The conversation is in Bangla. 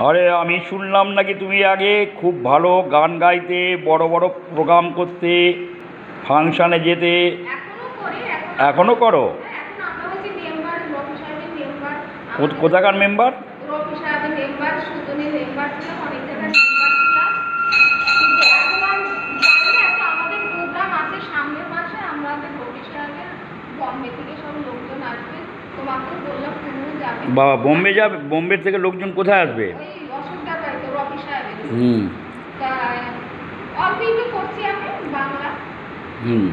আরে আমি শুনলাম নাকি তুমি আগে খুব ভালো গান গাইতে, বড় বড় প্রোগ্রাম করতে, ফাংশানে যেতে। এখনো করি, এখনো করো? এখন আমরা হচ্ছে মেম্বার, রবি সাহেবের মেম্বার। কোথাকার মেম্বার? রবি সাহেবের মেম্বার, সুজনের মেম্বার ছিলাম, অনেক জায়গায় মেম্বার ছিলাম। কিন্তু এখন আর জানি না, তো আমাদের প্রোগ্রাম আছে সামনের মাসে। আমাদের রবি সাহেবের বম্বে থেকে সব লোকজন আসবে। তোমাকে বললাম তুমিও যাবে। বাবা, বোম্বে যাবে? বোম্বে থেকে লোকজন কোথায় আসবে? ওই অশোকদার বাড়িতে রবি সাহেবের। হুম তা অল্প একটু করছি আমি বাংলা। হুম